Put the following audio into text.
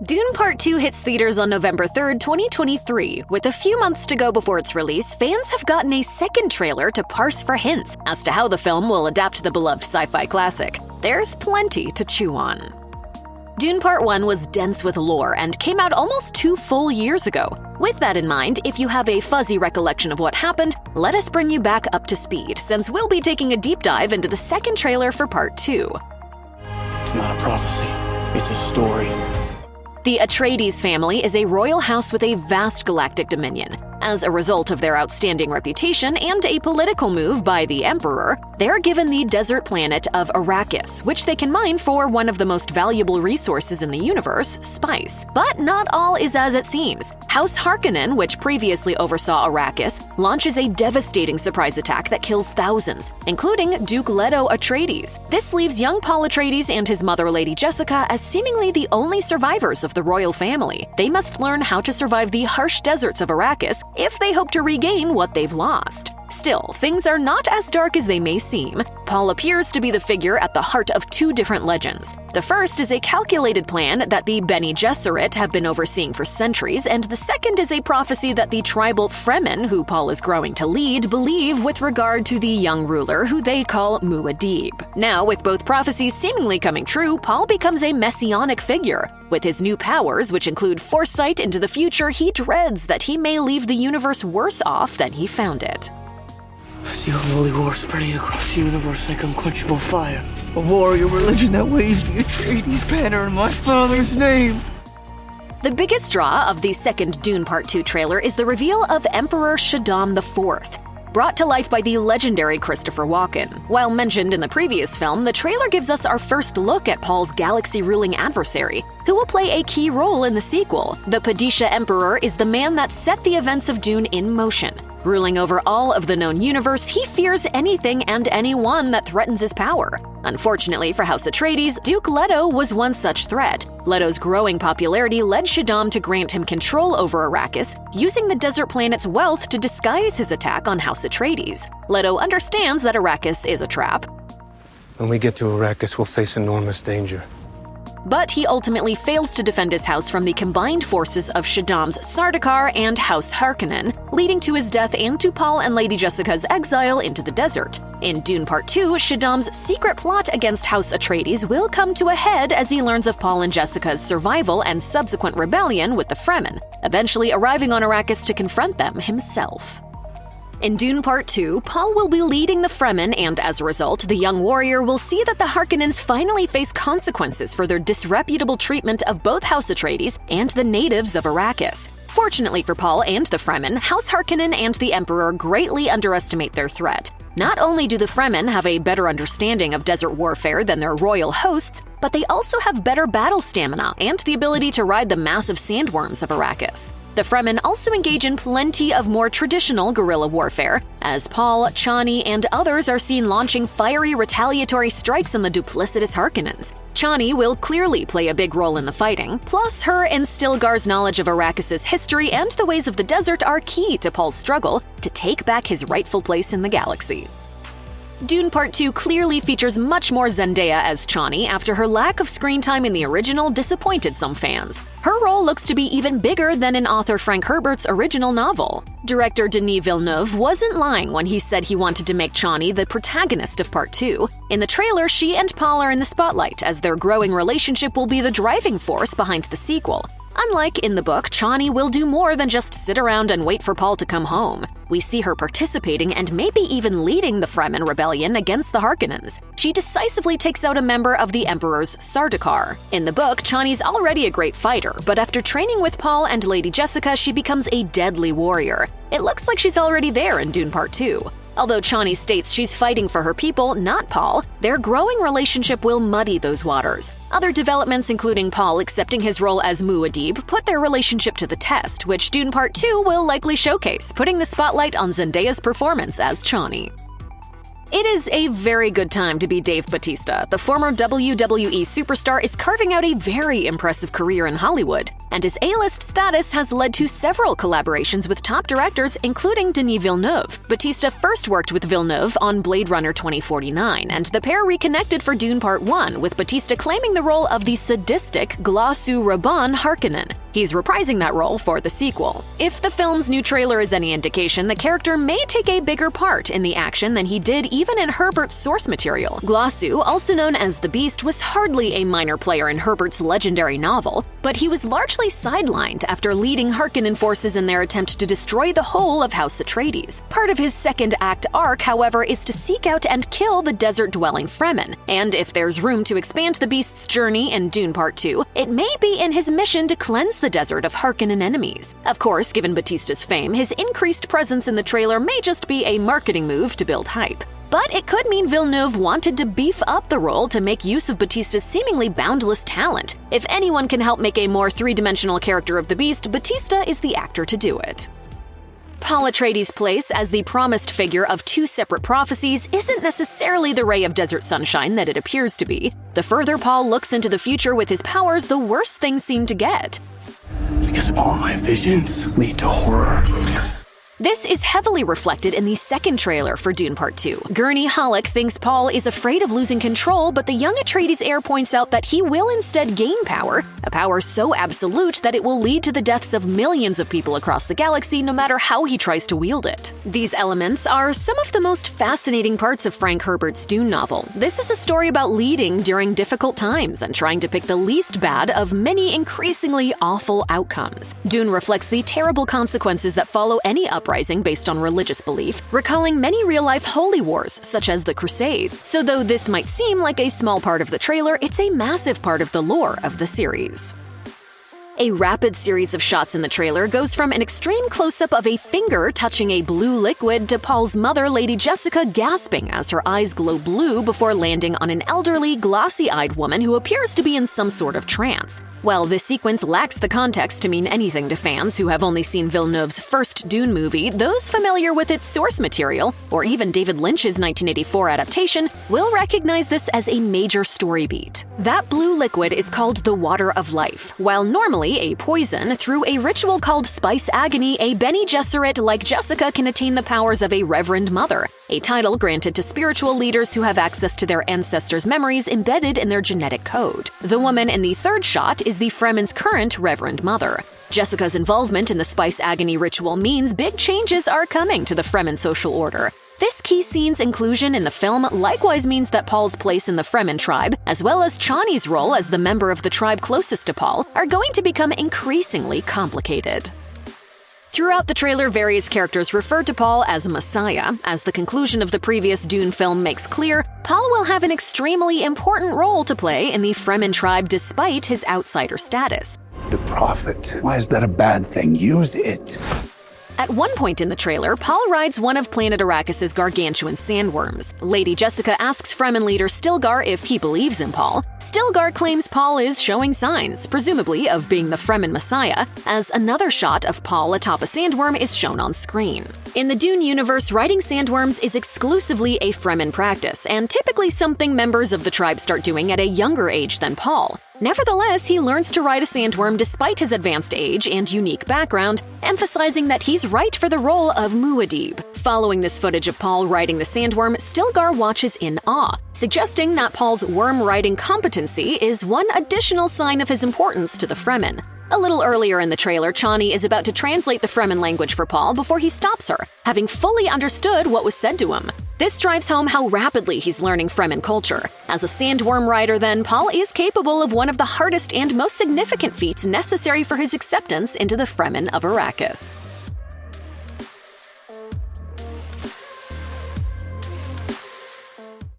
Dune Part 2 hits theaters on November 3rd, 2023. With a few months to go before its release, fans have gotten a second trailer to parse for hints as to how the film will adapt the beloved sci-fi classic. There's plenty to chew on. Dune Part 1 was dense with lore and came out almost 2 full years ago. With that in mind, if you have a fuzzy recollection of what happened, let us bring you back up to speed, since we'll be taking a deep dive into the second trailer for Part 2. It's not a prophecy, it's a story. The Atreides family is a royal house with a vast galactic dominion. As a result of their outstanding reputation and a political move by the Emperor, they're given the desert planet of Arrakis, which they can mine for one of the most valuable resources in the universe, spice. But not all is as it seems. House Harkonnen, which previously oversaw Arrakis, launches a devastating surprise attack that kills thousands, including Duke Leto Atreides. This leaves young Paul Atreides and his mother, Lady Jessica, as seemingly the only survivors of the royal family. They must learn how to survive the harsh deserts of Arrakis if they hope to regain what they've lost. Still, things are not as dark as they may seem. Paul appears to be the figure at the heart of 2 different legends. The first is a calculated plan that the Bene Gesserit have been overseeing for centuries, and the second is a prophecy that the tribal Fremen, who Paul is growing to lead, believe with regard to the young ruler who they call Muad'Dib. Now, with both prophecies seemingly coming true, Paul becomes a messianic figure. With his new powers, which include foresight into the future, he dreads that he may leave the universe worse off than he found it. I see a holy war spreading across the universe like unquenchable fire. A warrior religion that waves the Atreides banner in my father's name. The biggest draw of the second Dune Part 2 trailer is the reveal of Emperor Shaddam IV, brought to life by the legendary Christopher Walken. While mentioned in the previous film, the trailer gives us our first look at Paul's galaxy-ruling adversary, who will play a key role in the sequel. The Bautista Emperor is the man that set the events of Dune in motion. Ruling over all of the known universe, he fears anything and anyone that threatens his power. Unfortunately for House Atreides, Duke Leto was one such threat. Leto's growing popularity led Shaddam to grant him control over Arrakis, using the desert planet's wealth to disguise his attack on House Atreides. Leto understands that Arrakis is a trap. When we get to Arrakis, we'll face enormous danger. But he ultimately fails to defend his house from the combined forces of Shaddam's Sardaukar and House Harkonnen, leading to his death and to Paul and Lady Jessica's exile into the desert. In Dune Part 2, Shaddam's secret plot against House Atreides will come to a head as he learns of Paul and Jessica's survival and subsequent rebellion with the Fremen, eventually arriving on Arrakis to confront them himself. In Dune Part 2, Paul will be leading the Fremen, and as a result, the young warrior will see that the Harkonnens finally face consequences for their disreputable treatment of both House Atreides and the natives of Arrakis. Fortunately for Paul and the Fremen, House Harkonnen and the Emperor greatly underestimate their threat. Not only do the Fremen have a better understanding of desert warfare than their royal hosts, but they also have better battle stamina and the ability to ride the massive sandworms of Arrakis. The Fremen also engage in plenty of more traditional guerrilla warfare, as Paul, Chani, and others are seen launching fiery retaliatory strikes on the duplicitous Harkonnens. Chani will clearly play a big role in the fighting, plus her and Stilgar's knowledge of Arrakis' history and the ways of the desert are key to Paul's struggle to take back his rightful place in the galaxy. Dune Part 2 clearly features much more Zendaya as Chani after her lack of screen time in the original disappointed some fans. Her role looks to be even bigger than in author Frank Herbert's original novel. Director Denis Villeneuve wasn't lying when he said he wanted to make Chani the protagonist of Part 2. In the trailer, she and Paul are in the spotlight, as their growing relationship will be the driving force behind the sequel. Unlike in the book, Chani will do more than just sit around and wait for Paul to come home. We see her participating and maybe even leading the Fremen rebellion against the Harkonnens. She decisively takes out a member of the Emperor's Sardaukar. In the book, Chani's already a great fighter, but after training with Paul and Lady Jessica, she becomes a deadly warrior. It looks like she's already there in Dune Part 2. Although Chani states she's fighting for her people, not Paul, their growing relationship will muddy those waters. Other developments, including Paul accepting his role as Muad'Dib, put their relationship to the test, which Dune Part 2 will likely showcase, putting the spotlight on Zendaya's performance as Chani. It is a very good time to be Dave Bautista. The former WWE superstar is carving out a very impressive career in Hollywood, and his A-list status has led to several collaborations with top directors, including Denis Villeneuve. Bautista first worked with Villeneuve on Blade Runner 2049, and the pair reconnected for Dune Part 1, with Bautista claiming the role of the sadistic Glossu Rabban Harkonnen. He's reprising that role for the sequel. If the film's new trailer is any indication, the character may take a bigger part in the action than he did even in Herbert's source material. Glossu, also known as the Beast, was hardly a minor player in Herbert's legendary novel, but he was largely sidelined after leading Harkonnen forces in their attempt to destroy the whole of House Atreides. Part of his second act arc, however, is to seek out and kill the desert-dwelling Fremen, and if there's room to expand the Beast's journey in Dune Part 2, it may be in his mission to cleanse the desert of Harkonnen enemies. Of course, given Bautista's fame, his increased presence in the trailer may just be a marketing move to build hype. But it could mean Villeneuve wanted to beef up the role to make use of Bautista's seemingly boundless talent. If anyone can help make a more three-dimensional character of the Beast, Bautista is the actor to do it. Paul Atreides' place as the promised figure of two separate prophecies isn't necessarily the ray of desert sunshine that it appears to be. The further Paul looks into the future with his powers, the worse things seem to get. Because all my visions lead to horror. This is heavily reflected in the second trailer for Dune Part 2. Gurney Halleck thinks Paul is afraid of losing control, but the young Atreides heir points out that he will instead gain power, a power so absolute that it will lead to the deaths of millions of people across the galaxy no matter how he tries to wield it. These elements are some of the most fascinating parts of Frank Herbert's Dune novel. This is a story about leading during difficult times and trying to pick the least bad of many increasingly awful outcomes. Dune reflects the terrible consequences that follow any uprising based on religious belief, recalling many real-life holy wars, such as the Crusades. So though this might seem like a small part of the trailer, it's a massive part of the lore of the series. A rapid series of shots in the trailer goes from an extreme close-up of a finger touching a blue liquid to Paul's mother, Lady Jessica, gasping as her eyes glow blue before landing on an elderly, glossy-eyed woman who appears to be in some sort of trance. While this sequence lacks the context to mean anything to fans who have only seen Villeneuve's first Dune movie, those familiar with its source material, or even David Lynch's 1984 adaptation, will recognize this as a major story beat. That blue liquid is called the Water of Life. While normally a poison, through a ritual called Spice Agony, a Bene Gesserit like Jessica can attain the powers of a Reverend Mother, a title granted to spiritual leaders who have access to their ancestors' memories embedded in their genetic code. The woman in the third shot is the Fremen's current Reverend Mother. Jessica's involvement in the Spice Agony ritual means big changes are coming to the Fremen social order. This key scene's inclusion in the film likewise means that Paul's place in the Fremen tribe, as well as Chani's role as the member of the tribe closest to Paul, are going to become increasingly complicated. Throughout the trailer, various characters refer to Paul as Messiah. As the conclusion of the previous Dune film makes clear, Paul will have an extremely important role to play in the Fremen tribe despite his outsider status. The prophet. Why is that a bad thing? Use it. At one point in the trailer, Paul rides one of planet Arrakis' gargantuan sandworms. Lady Jessica asks Fremen leader Stilgar if he believes in Paul. Stilgar claims Paul is showing signs, presumably of being the Fremen Messiah, as another shot of Paul atop a sandworm is shown on screen. In the Dune universe, riding sandworms is exclusively a Fremen practice, and typically something members of the tribe start doing at a younger age than Paul. Nevertheless, he learns to ride a sandworm despite his advanced age and unique background, emphasizing that he's right for the role of Muad'Dib. Following this footage of Paul riding the sandworm, Stilgar watches in awe, suggesting that Paul's worm-riding competency is one additional sign of his importance to the Fremen. A little earlier in the trailer, Chani is about to translate the Fremen language for Paul before he stops her, having fully understood what was said to him. This drives home how rapidly he's learning Fremen culture. As a sandworm rider, then, Paul is capable of one of the hardest and most significant feats necessary for his acceptance into the Fremen of Arrakis.